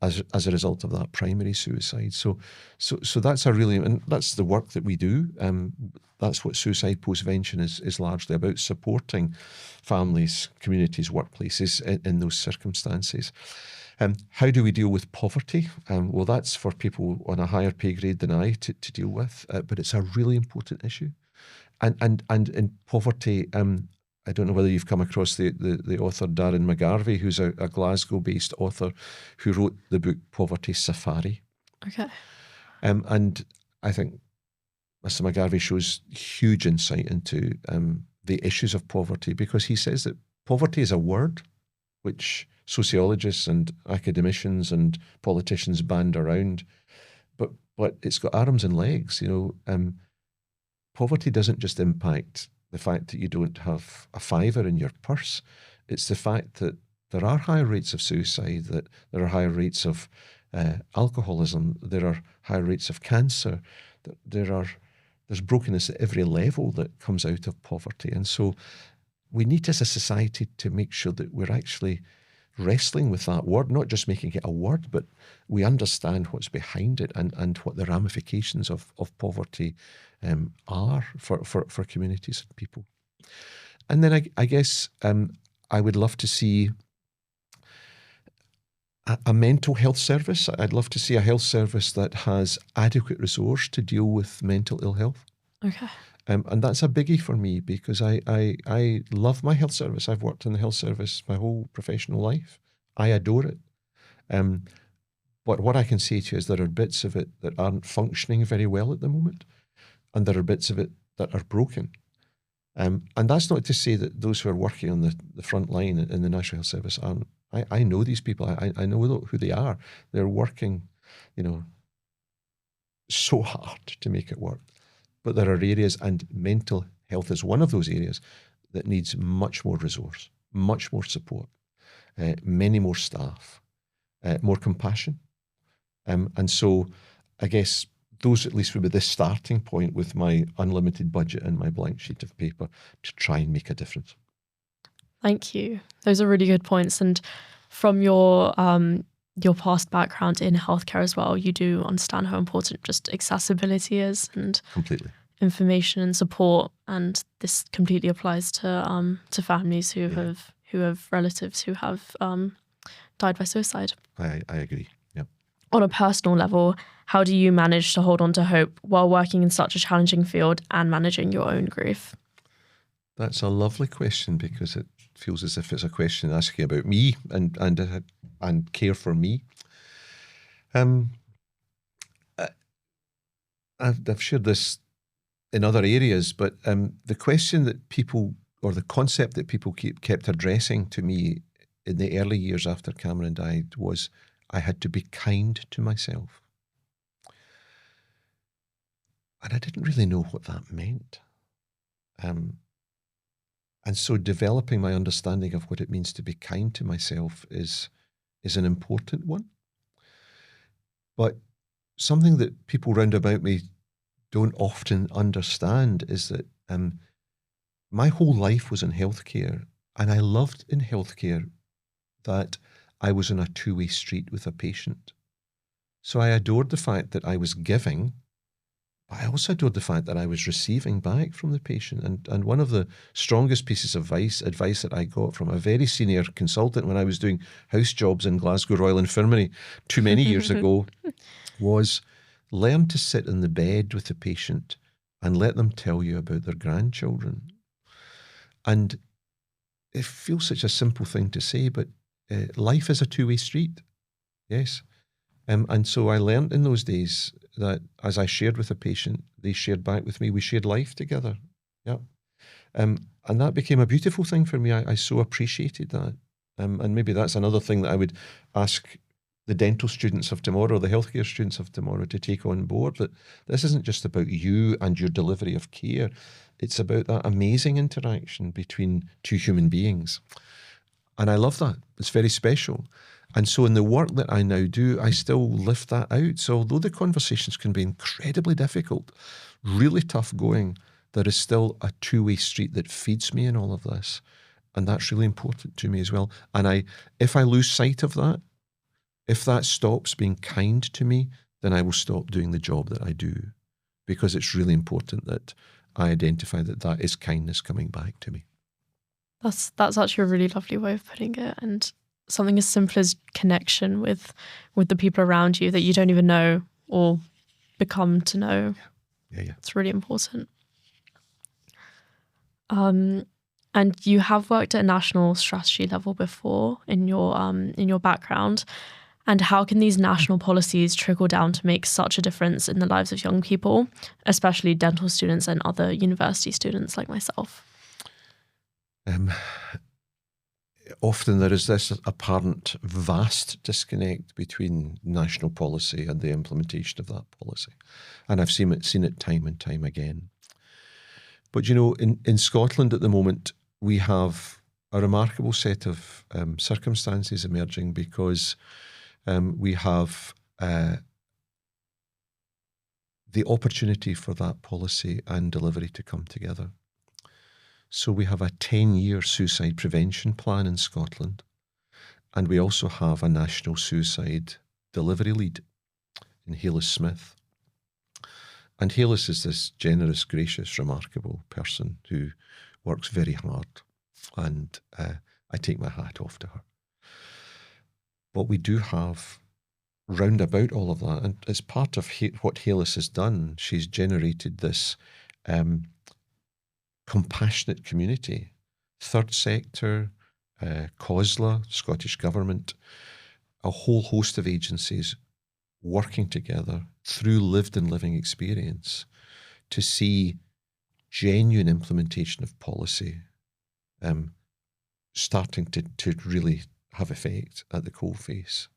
as a result of that primary suicide. So that's and that's the work that we do. That's what suicide postvention is largely about, supporting families, communities, workplaces in those circumstances. How do we deal with poverty? Well, that's for people on a higher pay grade than I to deal with, but it's a really important issue. And in poverty, I don't know whether you've come across the author Darren McGarvey, who's a Glasgow-based author who wrote the book Poverty Safari. Okay. And I think Mr. McGarvey shows huge insight into the issues of poverty, because he says that poverty is a word which sociologists and academicians and politicians band around, but it's got arms and legs. Poverty doesn't just impact the fact that you don't have a fiver in your purse. It's the fact that there are higher rates of suicide, that there are higher rates of alcoholism, there are higher rates of cancer, there's brokenness at every level that comes out of poverty. And so we need as a society to make sure that we're actually wrestling with that word, not just making it a word, but we understand what's behind it and what the ramifications of poverty are for communities and people. And then I guess I would love to see a mental health service. I'd love to see a health service that has adequate resource to deal with mental ill health. Okay. And that's a biggie for me, because I love my health service. I've worked in the health service my whole professional life. I adore it. But what I can say to you is there are bits of it that aren't functioning very well at the moment, and there are bits of it that are broken. And that's not to say that those who are working on the front line in the National Health Service aren't. I know these people. I know who they are. They're working, so hard to make it work. But there are areas, and mental health is one of those areas, that needs much more resource, much more support, many more staff, more compassion. And so I guess those at least would be the starting point with my unlimited budget and my blank sheet of paper to try and make a difference. Thank you. Those are really good points. And from your past background in healthcare as well, you do understand how important just accessibility is, and completely information and support. And this completely applies to families who have relatives who have died by suicide. I agree. Yeah. On a personal level, how do you manage to hold on to hope while working in such a challenging field and managing your own grief? That's a lovely question, because it feels as if it's a question asking about me and care for me. I've shared this in other areas, but the question that people, or the concept that people kept addressing to me in the early years after Cameron died, was I had to be kind to myself. And I didn't really know what that meant. And so developing my understanding of what it means to be kind to myself is is an important one. But something that people round about me don't often understand is that my whole life was in healthcare, and I loved in healthcare that I was on a two-way street with a patient. So I adored the fact that I was giving, but I also adored the fact that I was receiving back from the patient. And one of the strongest pieces of advice that I got from a very senior consultant when I was doing house jobs in Glasgow Royal Infirmary too many years ago was learn to sit in the bed with the patient and let them tell you about their grandchildren. And it feels such a simple thing to say, but life is a two-way street. Yes. And so I learned in those days that as I shared with a patient, they shared back with me. We shared life together. Yeah. And that became a beautiful thing for me. I so appreciated that. And maybe that's another thing that I would ask the dental students of tomorrow, the healthcare students of tomorrow, to take on board, that this isn't just about you and your delivery of care. It's about that amazing interaction between two human beings. And I love that. It's very special. And so in the work that I now do, I still lift that out. So although the conversations can be incredibly difficult, really tough going, there is still a two-way street that feeds me in all of this. And that's really important to me as well. And if I lose sight of that, if that stops being kind to me, then I will stop doing the job that I do, because it's really important that I identify that that is kindness coming back to me. That's actually a really lovely way of putting it, and something as simple as connection with the people around you that you don't even know or become to know. Yeah. It's really important. And you have worked at a national strategy level before in your background. And how can these national policies trickle down to make such a difference in the lives of young people, especially dental students and other university students like myself? Often there is this apparent vast disconnect between national policy and the implementation of that policy. And I've seen it time and time again. But, in Scotland at the moment, we have a remarkable set of circumstances emerging, because we have the opportunity for that policy and delivery to come together. So we have a 10-year suicide prevention plan in Scotland, and we also have a national suicide delivery lead in Hayless Smith. And Hayless is this generous, gracious, remarkable person who works very hard, and I take my hat off to her. But we do have, round about all of that, and as part of what Hayless has done, she's generated this compassionate community, third sector, COSLA, Scottish Government, a whole host of agencies working together through lived and living experience to see genuine implementation of policy starting to really have effect at the coalface.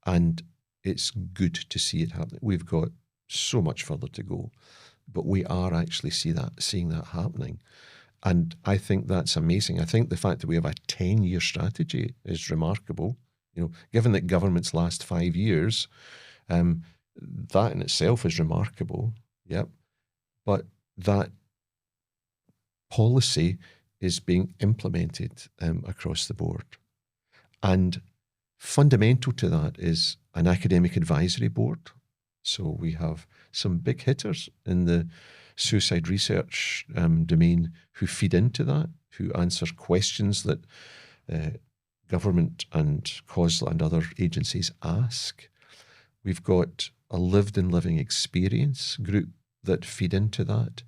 And it's good to see it happening. We've got so much further to go, but we are actually seeing that happening. And I think that's amazing. I think the fact that we have a 10-year strategy is remarkable. Given that governments last 5 years, that in itself is remarkable. Yep. But that policy is being implemented across the board. And fundamental to that is an academic advisory board. So we have some big hitters in the suicide research domain who feed into that, who answer questions that government and COSLA and other agencies ask. We've got a lived and living experience group that feed into that.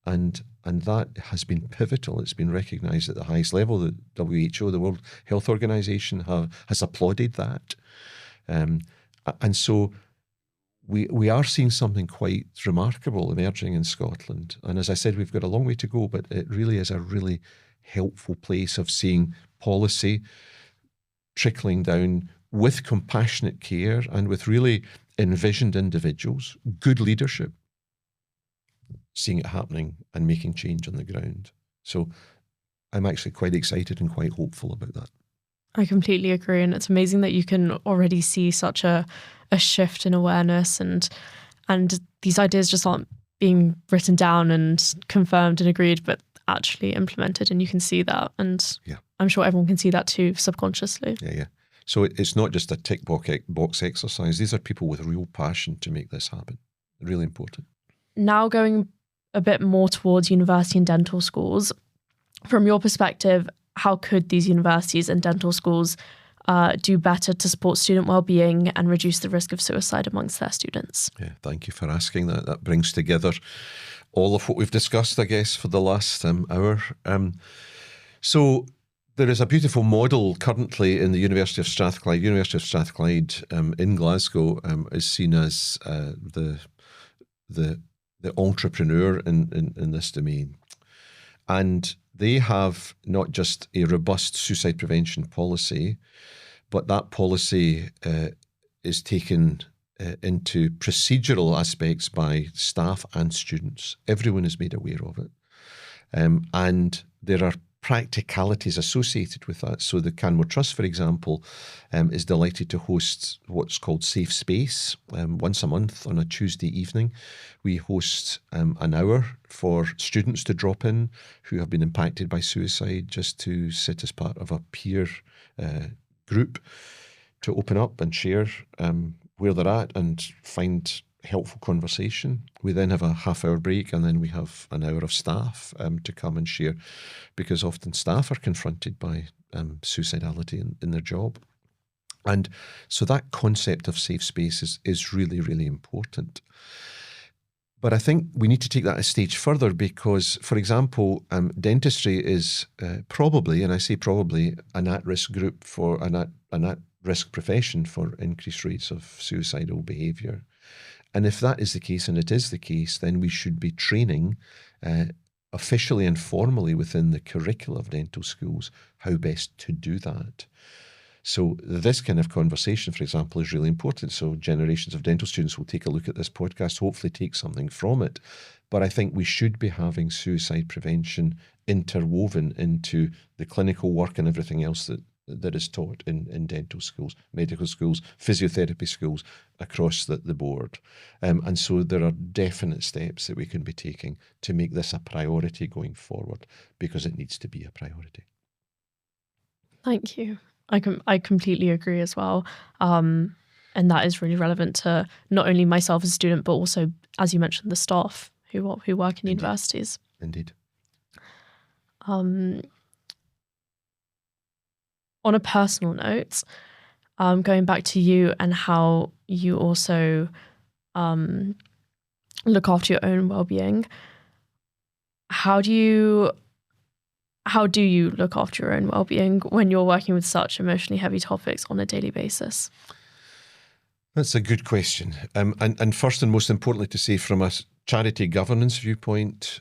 And that has been pivotal. It's been recognised at the highest level. The WHO, the World Health Organization, has applauded that. And so we are seeing something quite remarkable emerging in Scotland. And as I said, we've got a long way to go, but it really is a really helpful place of seeing policy trickling down with compassionate care and with really envisioned individuals, good leadership, seeing it happening and making change on the ground. So I'm actually quite excited and quite hopeful about that. I completely agree. And it's amazing that you can already see such a shift in awareness, and these ideas just aren't being written down and confirmed and agreed, but actually implemented. And you can see that. And I'm sure everyone can see that too, subconsciously. Yeah. So it's not just a tick box exercise. These are people with real passion to make this happen. Really important. Now going a bit more towards university and dental schools, from your perspective, how could these universities and dental schools do better to support student well-being and reduce the risk of suicide amongst their students? Yeah, thank you for asking that. That brings together all of what we've discussed, I guess, for the last hour. So there is a beautiful model currently in the University of Strathclyde. University of Strathclyde in Glasgow is seen as the entrepreneur in this domain. And they have not just a robust suicide prevention policy, but that policy is taken into procedural aspects by staff and students. Everyone is made aware of it. And there are practicalities associated with that. So the Canmore Trust, for example, is delighted to host what's called Safe Space once a month on a Tuesday evening. We host an hour for students to drop in who have been impacted by suicide, just to sit as part of a peer group to open up and share where they're at and find helpful conversation. We then have a half-hour break, and then we have an hour of staff to come and share, because often staff are confronted by suicidality in their job. And so that concept of safe space is really, really important. But I think we need to take that a stage further because, for example, dentistry is probably, and I say probably, an at-risk group for an at-risk profession for increased rates of suicidal behaviour. And if that is the case, and it is the case, then we should be training officially and formally within the curricula of dental schools how best to do that. So this kind of conversation, for example, is really important. So generations of dental students will take a look at this podcast, hopefully take something from it. But I think we should be having suicide prevention interwoven into the clinical work and everything else that is taught in dental schools, medical schools, physiotherapy schools, across the board. And so there are definite steps that we can be taking to make this a priority going forward, because it needs to be a priority. Thank you. I completely agree as well. And that is really relevant to not only myself as a student, but also, as you mentioned, the staff who work in universities. Indeed. On a personal note, going back to you and how you also look after your own well-being, how do you look after your own well-being when you're working with such emotionally heavy topics on a daily basis? That's a good question. And first and most importantly to say, from a charity governance viewpoint,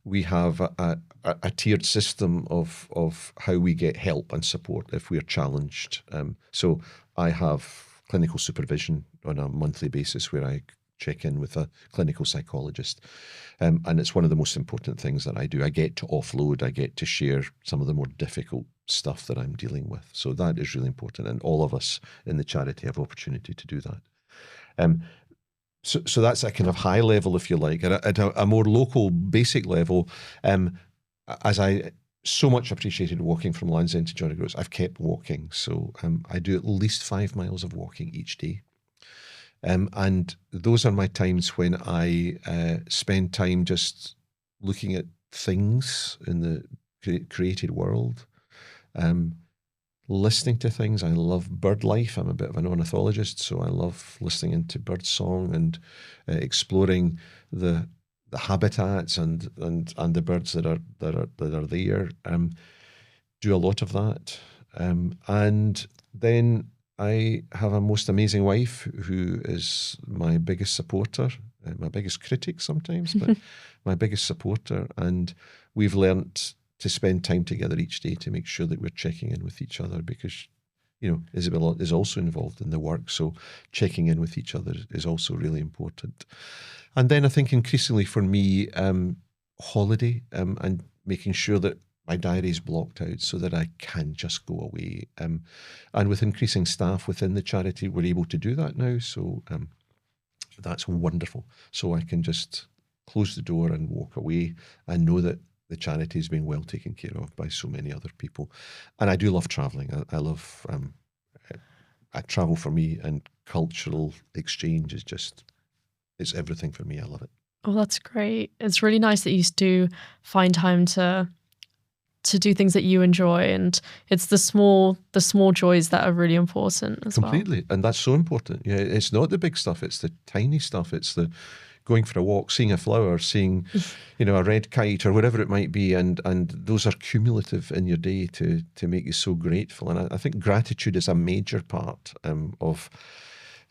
we have a tiered system of how we get help and support if we're challenged. So I have clinical supervision on a monthly basis where I check in with a clinical psychologist. And it's one of the most important things that I do. I get to offload, I get to share some of the more difficult stuff that I'm dealing with. So that is really important. And all of us in the charity have opportunity to do that. So that's a kind of high level, if you like. At a more local, basic level, as I so much appreciated walking from Land's End to John Gibson, I've kept walking. So I do at least 5 miles of walking each day. And those are my times when I spend time just looking at things in the created world, listening to things. I love bird life. I'm a bit of an ornithologist, so I love listening into bird song and exploring the habitats and the birds that are there. Do a lot of that, and then I have a most amazing wife who is my biggest supporter, my biggest critic sometimes, but my biggest supporter. And we've learnt to spend time together each day to make sure that we're checking in with each other, because, you know, Isabel is also involved in the work. So checking in with each other is also really important. And then I think increasingly for me, holiday and making sure that my diary's blocked out so that I can just go away. And with increasing staff within the charity, we're able to do that now. So that's wonderful. So I can just close the door and walk away and know that the charity is being well taken care of by so many other people. And I do love traveling. I love, I travel for me, and cultural exchange is just, it's everything for me. I love it. Oh, that's great. It's really nice that you do find time to do things that you enjoy, and it's the small joys that are really important as well. Completely. And that's so important. Yeah, it's not the big stuff, it's the tiny stuff. It's the going for a walk, seeing a flower, seeing, a red kite or whatever it might be, and those are cumulative in your day to make you so grateful. And I think gratitude is a major part of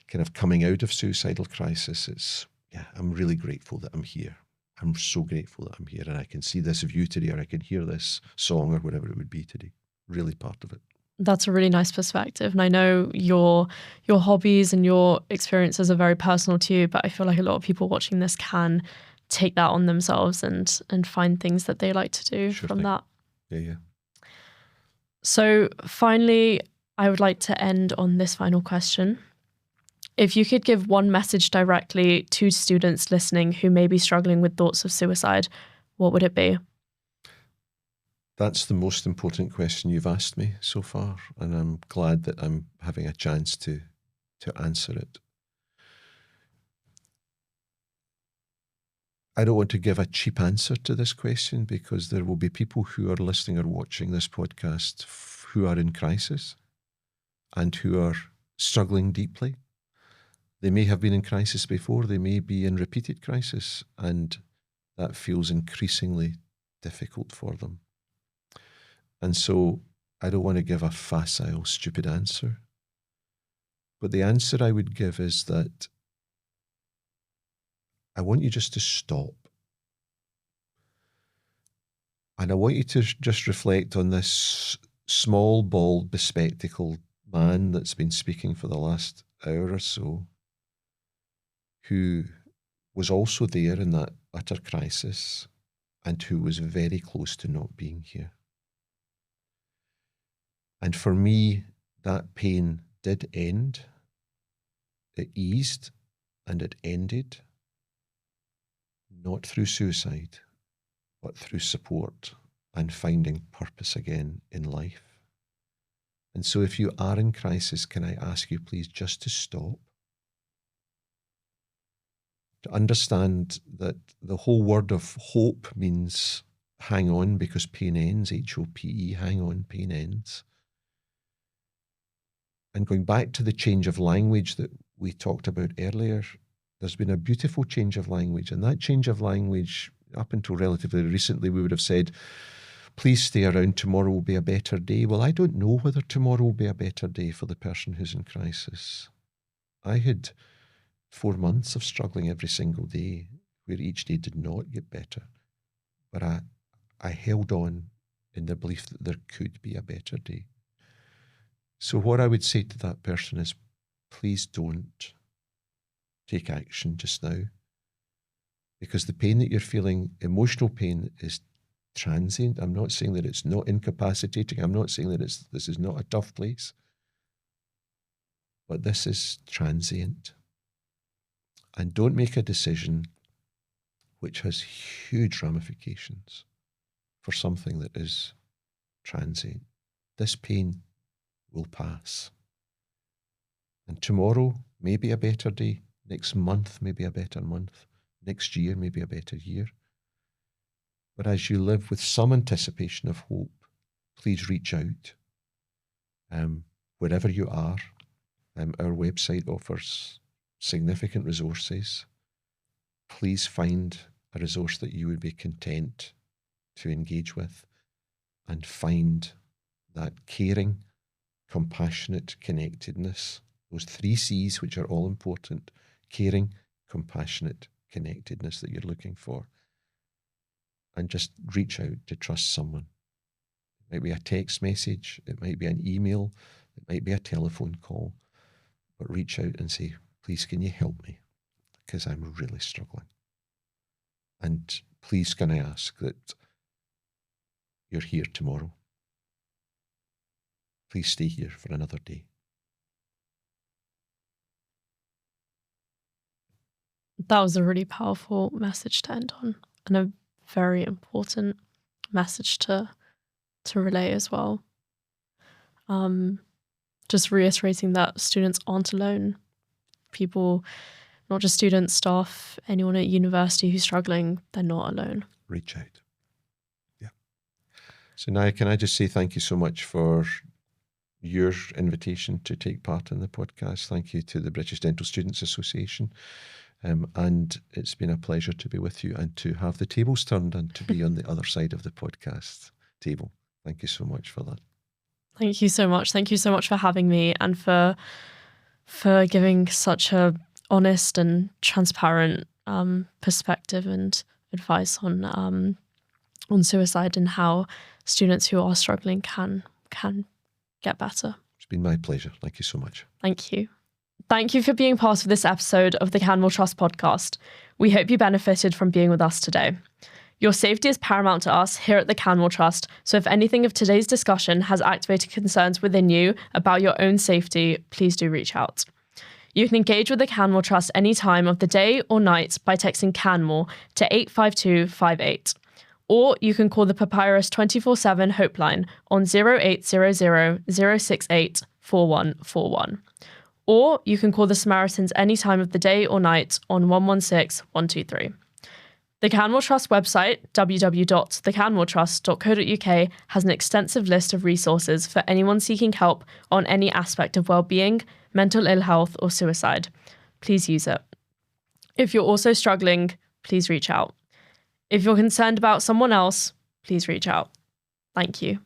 kind of coming out of suicidal crisis. I'm really grateful that I'm here. I'm so grateful that I'm here and I can see this view today, or I can hear this song, or whatever it would be today. Really part of it. That's a really nice perspective. And I know your hobbies and your experiences are very personal to you, but I feel like a lot of people watching this can take that on themselves and find things that they like to do from that. Yeah. So finally, I would like to end on this final question. If you could give one message directly to students listening who may be struggling with thoughts of suicide, what would it be? That's the most important question you've asked me so far, and I'm glad that I'm having a chance to answer it. I don't want to give a cheap answer to this question, because there will be people who are listening or watching this podcast who are in crisis and who are struggling deeply. They may have been in crisis before, they may be in repeated crisis, and that feels increasingly difficult for them. And so I don't want to give a facile, stupid answer. But the answer I would give is that I want you just to stop. And I want you to just reflect on this small, bald, bespectacled man that's been speaking for the last hour or so, who was also there in that utter crisis and who was very close to not being here. And for me, that pain did end. It eased and it ended, not through suicide, but through support and finding purpose again in life. And so if you are in crisis, can I ask you please just to stop? To understand that the whole word of hope means hang on, because pain ends, H-O-P-E, hang on, pain ends. And going back to the change of language that we talked about earlier, there's been a beautiful change of language. And that change of language, up until relatively recently, we would have said, please stay around, tomorrow will be a better day. Well, I don't know whether tomorrow will be a better day for the person who's in crisis. I had 4 months of struggling every single day, where each day did not get better. But I held on in the belief that there could be a better day. So what I would say to that person is, please don't take action just now, because the pain that you're feeling, emotional pain, is transient. I'm not saying that it's not incapacitating. I'm not saying that this is not a tough place, but this is transient. And don't make a decision which has huge ramifications for something that is transient. This pain will pass. And tomorrow may be a better day. Next month may be a better month. Next year may be a better year. But as you live with some anticipation of hope, please reach out. Wherever you are, our website offers significant resources. Please find a resource that you would be content to engage with, and find that caring, compassionate connectedness, those 3 C's, which are all important: caring, compassionate, connectedness, that you're looking for. And just reach out to trust someone. It might be a text message, it might be an email, it might be a telephone call, but reach out and say, please, can you help me? Because I'm really struggling. And please, can I ask that you're here tomorrow. Please stay here for another day. That was a really powerful message to end on, and a very important message to relay as well. Just reiterating that students aren't alone. People, not just students, staff, anyone at university who's struggling, they're not alone. Reach out. Yeah. So Nyah, can I just say thank you so much for your invitation to take part in the podcast. Thank you to the British Dental Students Association. And it's been a pleasure to be with you and to have the tables turned and to be on the other side of the podcast table. Thank you so much for that. Thank you so much. Thank you so much for having me and for giving such a honest and transparent perspective and advice on suicide and how students who are struggling can get better. It's been my pleasure. Thank you so much. Thank you. Thank you for being part of this episode of the Canmore Trust Podcast. We hope you benefited from being with us today. Your safety is paramount to us here at the Canmore Trust, so if anything of today's discussion has activated concerns within you about your own safety, please do reach out. You can engage with the Canmore Trust any time of the day or night by texting Canmore to 85258. Or you can call the Papyrus 24/7 Hope Line on 0800 068 4141. Or you can call the Samaritans any time of the day or night on 116 123. The Canmore Trust website, www.thecanmoretrust.co.uk, has an extensive list of resources for anyone seeking help on any aspect of well-being, mental ill health, or suicide. Please use it. If you're also struggling, please reach out. If you're concerned about someone else, please reach out. Thank you.